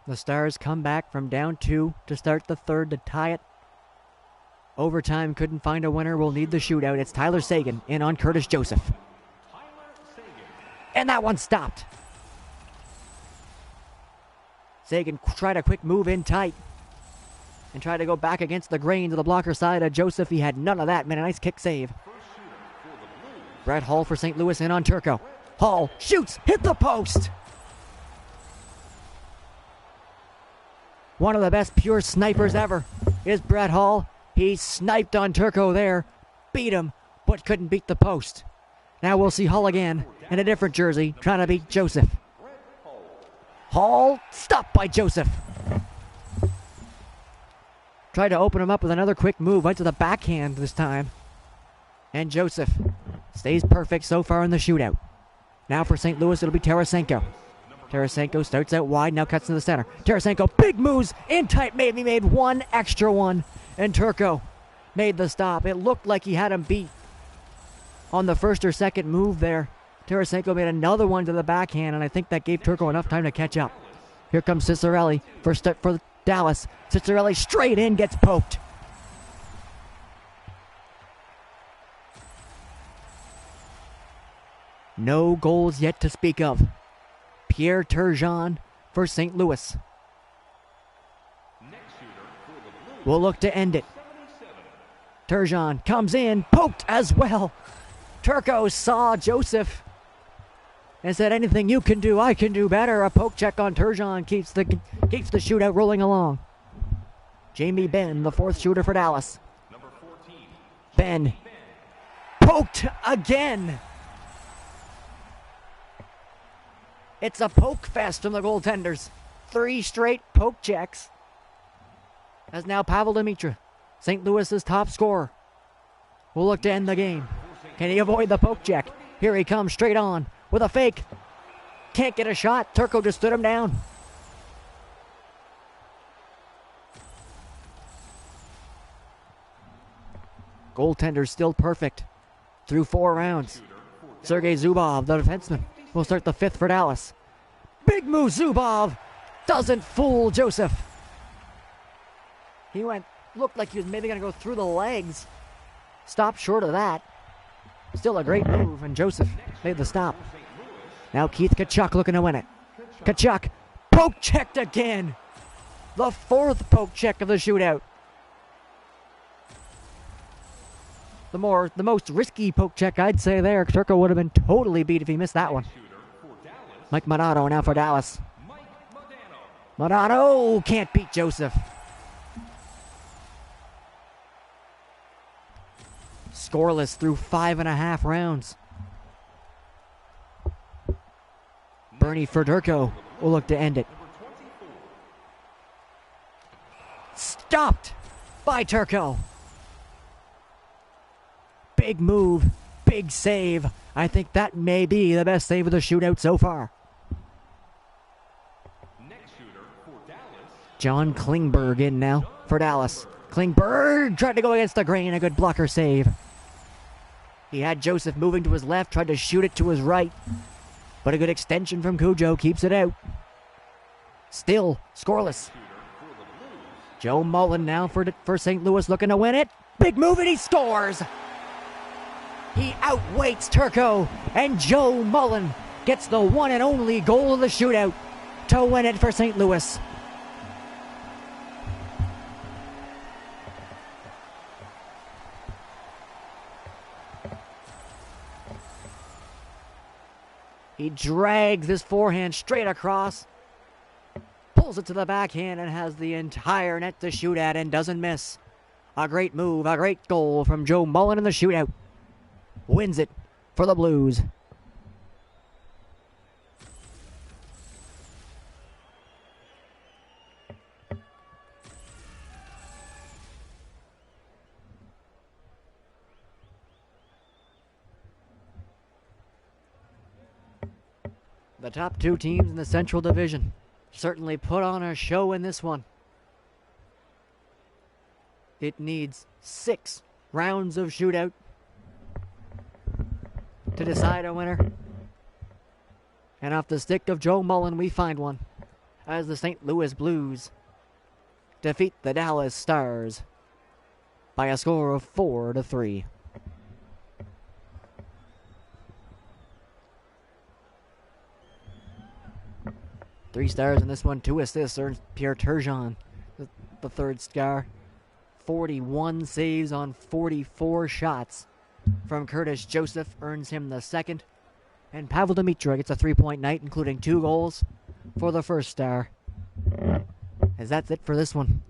The Stars come back from down 2 to start the third to tie it. Overtime couldn't find a winner. We'll need the shootout. It's Tyler Seguin in on Curtis Joseph. And that one stopped. Seguin tried a quick move in tight and tried to go back against the grain to the blocker side of Joseph. He had none of that. Made a nice kick save. Brett Hall for St. Louis in on Turco. Hall shoots, hit the post. One of the best pure snipers ever is Brett Hall. He sniped on Turco there, beat him, but couldn't beat the post. Now we'll see Hall again in a different jersey trying to beat Joseph. Hall stopped by Joseph. Tried to open him up with another quick move, went to the backhand this time. And Joseph stays perfect so far in the shootout. Now for St. Louis, it'll be Tarasenko. Tarasenko starts out wide, now cuts to the center. Tarasenko, big moves, in tight, maybe made one extra one. And Turco made the stop. It looked like he had him beat on the first or second move there. Tarasenko made another one to the backhand, and I think that gave Turco enough time to catch up. Here comes Cicerelli for Dallas. Cicerelli straight in, gets poked. No goals yet to speak of. Pierre Turgeon for St. Louis. Will look to end it. Turgeon comes in, poked as well. Turco saw Joseph and said, anything you can do, I can do better. A poke check on Turgeon keeps the shootout rolling along. Jamie Benn, the fourth shooter for Dallas. Benn poked again. It's a poke fest from the goaltenders. 3 straight poke checks. As now Pavel Demitra, St. Louis's top scorer, will look to end the game. Can he avoid the poke check? Here he comes straight on with a fake. Can't get a shot. Turco just stood him down. Goaltender still perfect through 4 rounds. Sergei Zubov, the defenseman, will start the 5th for Dallas. Big move, Zubov. Doesn't fool Joseph. He looked like he was maybe going to go through the legs. Stopped short of that. Still a great move, and Joseph made the stop. Now Keith Tkachuk looking to win it. Tkachuk poke checked again. The 4th poke check of the shootout. The most risky poke check, I'd say there. Turco would have been totally beat if he missed that one. Mike Modano now for Dallas. Modano can't beat Joseph. Scoreless through 5.5 rounds. Bernie Federko will look to end it. Stopped by Turco. Big move, big save. I think that may be the best save of the shootout so far. John Klingberg in now for Dallas. Klingberg tried to go against the grain, a good blocker save. He had Joseph moving to his left, tried to shoot it to his right. But a good extension from Cujo keeps it out. Still scoreless. Joe Mullen now for St. Louis looking to win it. Big move and he scores. He outweights Turco, and Joe Mullen gets the one and only goal of the shootout to win it for St. Louis. He drags his forehand straight across, pulls it to the backhand, and has the entire net to shoot at and doesn't miss. A great move, a great goal from Joe Mullen in the shootout. Wins it for the Blues. The top 2 teams in the Central Division certainly put on a show in this one. It needs 6 rounds of shootout to decide a winner. And off the stick of Joe Mullen, we find one as the St. Louis Blues defeat the Dallas Stars by a score of 4-3. Three stars in this one, 2 assists earns Pierre Turgeon, the 3rd star. 41 saves on 44 shots from Curtis Joseph earns him the 2nd. And Pavel Demitra gets a 3-point night, including 2 goals for the 1st star. As that's it for this one.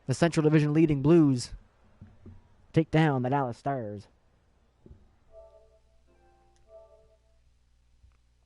The Central Division leading Blues take down the Dallas Stars.